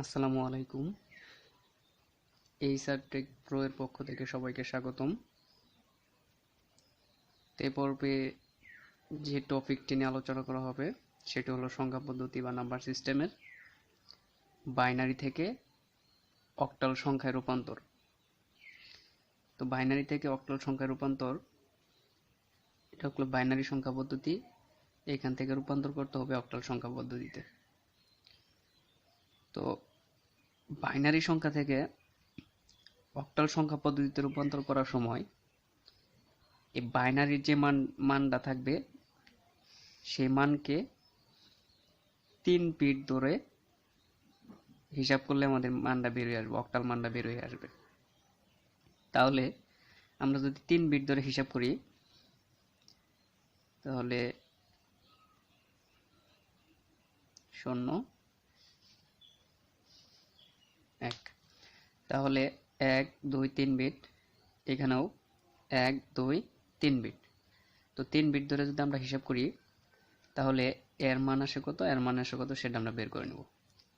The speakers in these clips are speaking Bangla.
আসসালামু আলাইকুম। এইচআর টেক প্রো এর পক্ষ থেকে সবাইকে স্বাগতম। এ পর্বে যে টপিকটি নিয়ে আলোচনা করা হবে সেটি হলো সংখ্যা পদ্ধতি বা নাম্বার সিস্টেমের বাইনারি থেকে অক্টাল সংখ্যায় রূপান্তর। তো বাইনারি থেকে অক্টাল সংখ্যায় রূপান্তর এটা হলো বাইনারি সংখ্যা পদ্ধতি। এখান থেকে রূপান্তর করতে হবে অক্টাল সংখ্যা পদ্ধতিতে। তো বাইনারি সংখ্যা থেকে অক্টাল সংখ্যা পদ্ধতিতে রূপান্তর করার সময় এই বাইনারির যে মানটা থাকবে সেই মানকে 3 বিট ধরে হিসাব করলে আমাদের মানটা বের হয়ে আসবে, অক্টাল মানটা বের হয়ে আসবে। তাহলে আমরা যদি 3 বিট ধরে হিসাব করি তাহলে 0 1, তাহলে 1 2 3 বিট, এখানেও 1 2 3 বিট। তো 3 বিট ধরে যদি আমরা হিসাব করি তাহলে এর মান আসে কত, এর মান আসে কত সেটা আমরা বের করে নেব।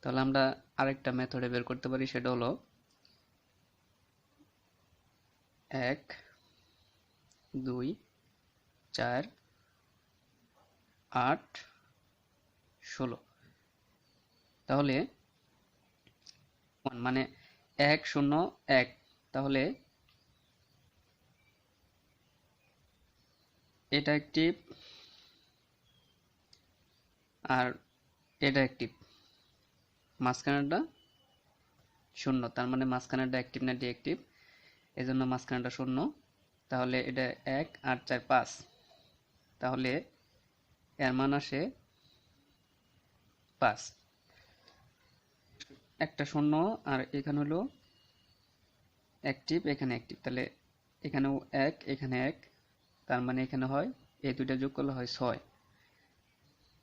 তাহলে আমরা আরেকটা মেথডে বের করতে পারি, সেটা হলো 1 2 4 8 16। তাহলে মানে 1 0 1, তাহলে এটা অ্যাক্টিভ আর এটা অ্যাক্টিভ, মাঝখানেরটা 0, তার মানে মাঝখানেরটা অ্যাক্টিভ না ডিঅ্যাক্টিভ, এজন্য মাঝখানেরটা 0। তাহলে এটা 1 8 4 5, তাহলে এর মান আসে 5। একটা 0 আর এখানে হলো অ্যাক্টিভ, এখানে অ্যাক্টিভ, তাহলে এখানেও 1 এখানে 1, তার মানে এখানে হয় এই দুইটা যোগ করলে হয় 6,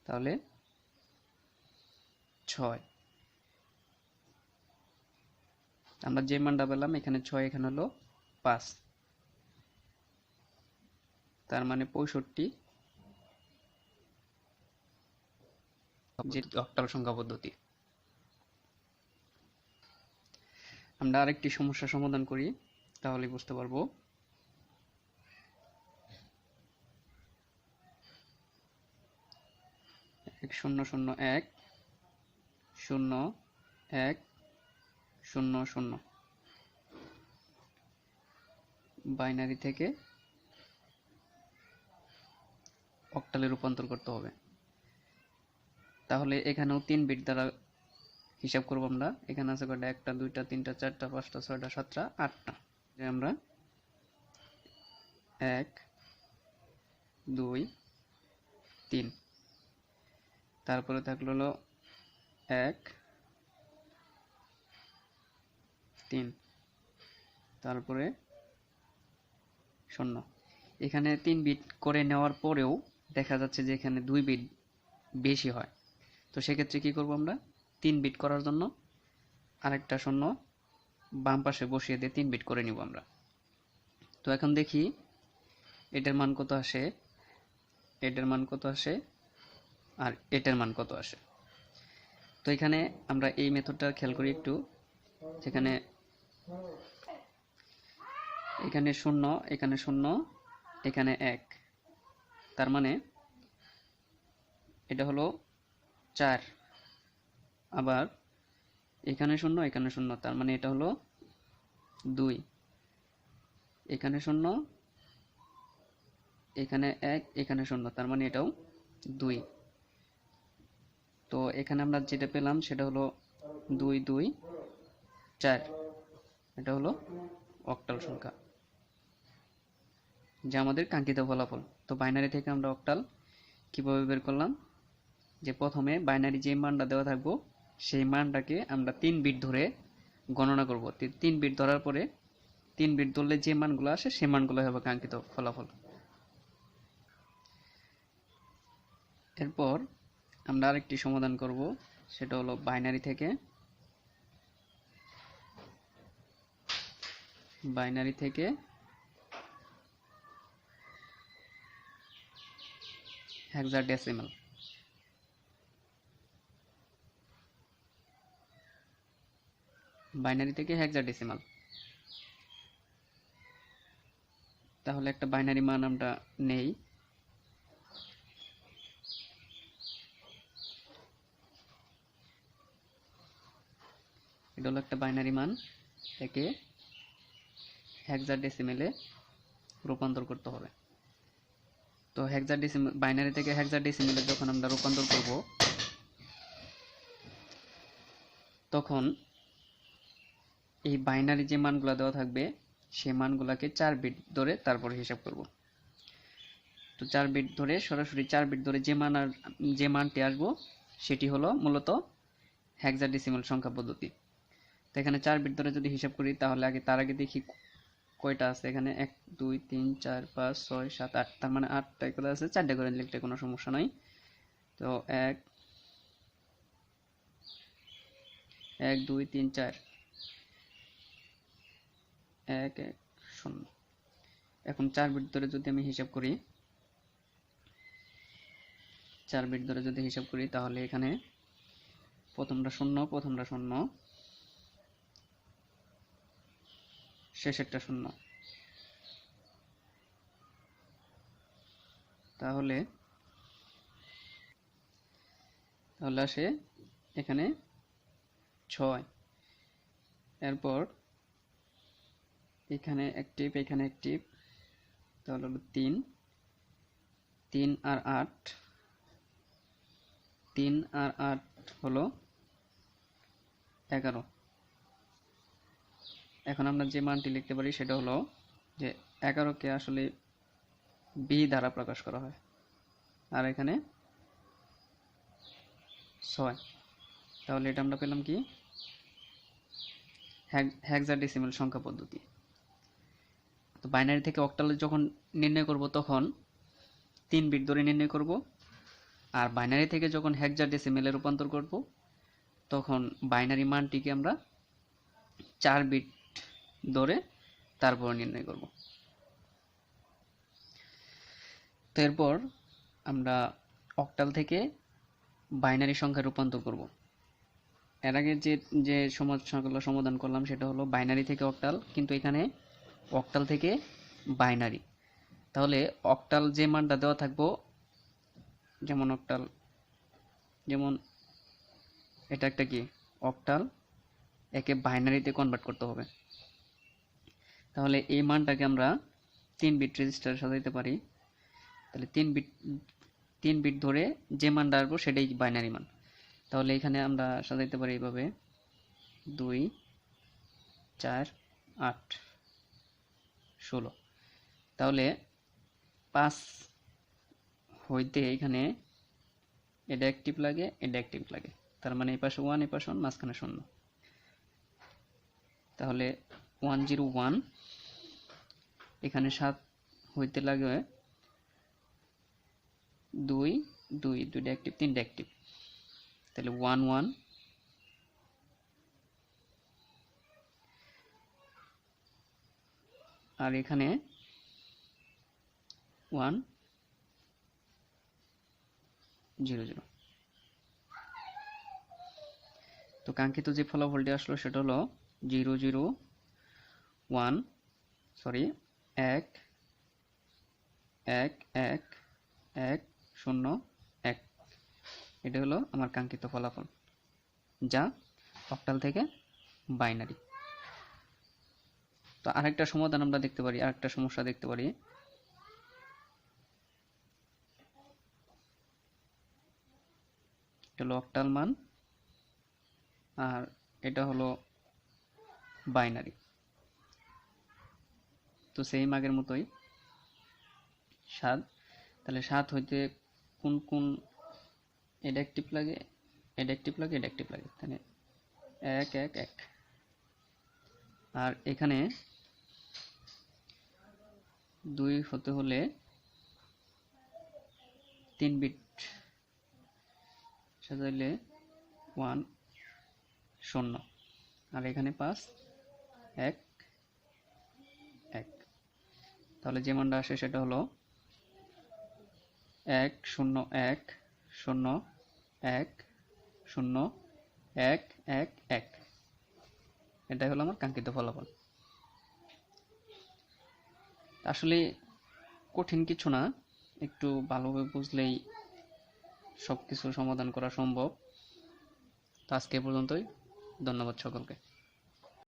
তাহলে 6। আমরা যে মানটা পেলাম এখানে 6, এখানে হলো 5, তার মানে 65 যে অক্টাল সংখ্যা পদ্ধতি। আমরা আরেকটি সমস্যা সমাধান করি তাহলে বুঝতে পারবো। 0 0 1 0 1 0 0 বাইনারি থেকে অক্টালে রূপান্তর করতে হবে। তাহলে এখানেও 3 বিট দ্বারা হিসাব করব আমরা। এখানে আছে কয়টা, 1টা 2টা 3টা 4টা 5টা 6টা 7টা 8টা, যে আমরা 1 2 3, তারপরে থাকলো হলো 1 3, তারপরে 0। এখানে 3 বিট করে নেওয়ার পরেও দেখা যাচ্ছে যে এখানে 2 বিট বেশি হয়। তো সেক্ষেত্রে কি করব আমরা, 3 বিট করার জন্য আরেকটা 0 বাম পাশে বসিয়ে দিয়ে 3 বিট করে নিব আমরা। তো এখন দেখি এটার মান কত আসে, এটার মান কত আসে আর এটার মান কত আসে। তো এখানে আমরা এই মেথডটা খেয়াল করি একটু, যেখানে এখানে 0 এখানে 0 এখানে 1, তার মানে এটা হলো 4, আবার এখানে 0 এখানে 0, তার মানে এটা হলো 2, এখানে 0 এখানে 1 এখানে 0, তার মানে এটাও 2। তো এখানে আমরা যেটা পেলাম সেটা হলো 2 2 4, এটা হলো অক্টাল সংখ্যা, যা আমাদের কাঙ্ক্ষিত ফলাফল। তো বাইনারি থেকে আমরা অক্টাল কিভাবে বের করলাম, যে প্রথমে বাইনারি যে মানটা দেওয়া থাকবো সেই মানটাকে আমরা 3 বিট ধরে গণনা করব। 3 বিট ধরার পরে 3 বিট ধরলে যে মানগুলো আসে সেই মানগুলো হবে কাঙ্ক্ষিত ফলাফল। এরপর আমরা আরেকটি সমাধান করব, সেটা হলো বাইনারি থেকে হেক্সাডেসিমাল। বাইনারি থেকে হেক্সাডেসিমাল। তাহলে একটা বাইনারি মান আমরা নেই। এটা হলো একটা বাইনারি মান, একে হেক্সাডেসিমেলে রূপান্তর করতে হবে। তো হেক্সাডেসিমেল, বাইনারি থেকে হেক্সাডেসিমেলে যখন আমরা রূপান্তর করব তখন এই বাইনারি যে মানগুলো দেওয়া থাকবে সেই মানগুলোকে 4 বিট ধরে তারপরে হিসাব করব। তো 4 বিট ধরে, সরাসরি 4 বিট ধরে যে মানটি আসবো সেটি হলো মূলত হেক্সাডেসিমাল সংখ্যা পদ্ধতি। তো এখানে 4 বিট ধরে যদি হিসাব করি তাহলে তার আগে দেখি কয়টা আছে। এখানে 1 2 3 4 5 6 7 8, তার মানে 8টা করে আছে, 4টা করে লিখলে কোনো সমস্যা নাই। তো 1 2 3 4 1 1 0। এখন 4 বিট ধরে যদি আমি হিসাব করি, 4 বিট ধরে যদি হিসাব করি তাহলে এখানে প্রথমটা 0, শেষেরটা 0। তাহলে আসে এখানে 6, এরপর এখানে অ্যাক্টিভ, এখানে অ্যাক্টিভ, তাহলে হলো 3 আর 8, 3 আর 8 হলো 11। এখন আমরা যে মানটি লিখতে পারি সেটা হলো যে 11কে আসলে বি দ্বারা প্রকাশ করা হয়, আর এখানে 6। তাহলে এটা আমরা পেলাম কি হেক্সাডেসিমাল সংখ্যা পদ্ধতি। তো বাইনারি থেকে অক্টাল যখন নির্ণয় করব তখন 3 বিট ধরে নির্ণয় করব, আর বাইনারি থেকে যখন হেক্সাডেসিমেলে রূপান্তর করব তখন বাইনারি মানটিকে আমরা 4 বিট ধরে তারপর নির্ণয় করব। তো এরপর আমরা অক্টাল থেকে বাইনারি সংখ্যা রূপান্তর করব। এর আগে যে সমস্যাগুলো সমাধান করলাম সেটা হলো বাইনারি থেকে অক্টাল, কিন্তু এখানে অক্টাল থেকে বাইনারি। তাহলে অক্টাল যে মানটা দেওয়া থাকবো, যেমন অক্টাল, যেমন এটা একটা কি অক্টাল, একে বাইনারিতে কনভার্ট করতে হবে। তাহলে এই মানটাকে আমরা 3 বিট রেজিস্টারে সাজাইতে পারি। তাহলে 3 বিট ধরে যে মানটা আসবো সেটাই বাইনারি মান। তাহলে এখানে আমরা সাজাইতে পারি এইভাবে 2 4 8 16। তাহলে 5 হইতে এখানে এটা অ্যাক্টিভ লাগে, এটা অ্যাক্টিভ লাগে, তার মানে এই পাশে 1, এই পাশে 1, মাঝখানে 0। তাহলে 101, এখানে 7 হইতে লাগে 2 2, দুইটা অ্যাক্টিভ, তিনটা অ্যাক্টিভ, তাহলে 1 1। আর এখানে 1 0 0। তো কাঙ্ক্ষিত যে ফলাফলটি আসলো সেটা হলো 0 0 1, সরি 1 1 1 1 0 1। এটা হলো আমার কাঙ্ক্ষিত ফলাফল, যা অক্টাল থেকে বাইনারি। তো আরেকটা সমাধান আমরা দেখতে পারি, আরেকটা সমস্যা দেখতে পারি। এটা হলো অক্টাল মান আর এটা হলো বাইনারি। তো সেম আগের মতোই 7। তাহলে 7 হইতে কোন কোন এটা অ্যাক্টিভ লাগে, এটা অ্যাক্টিভ লাগে, এটা অ্যাক্টিভ লাগে, তাহলে 1 1 1। আর এখানে 2 হতে হলে 3 বিট সাজাইলে 1 0। আর এখানে 5 1 1। তাহলে যে মানটা আসে সেটা হলো 1 0 1 0 1 0 1 1 1। এটাই হলো আমার কাঙ্ক্ষিত ফলাফল। আসলে কঠিন কিছু না, একটু ভালোভাবে বুঝলেই সব কিছু সমাধান করা সম্ভব। তো আজকে এ পর্যন্তই। ধন্যবাদ সকলকে।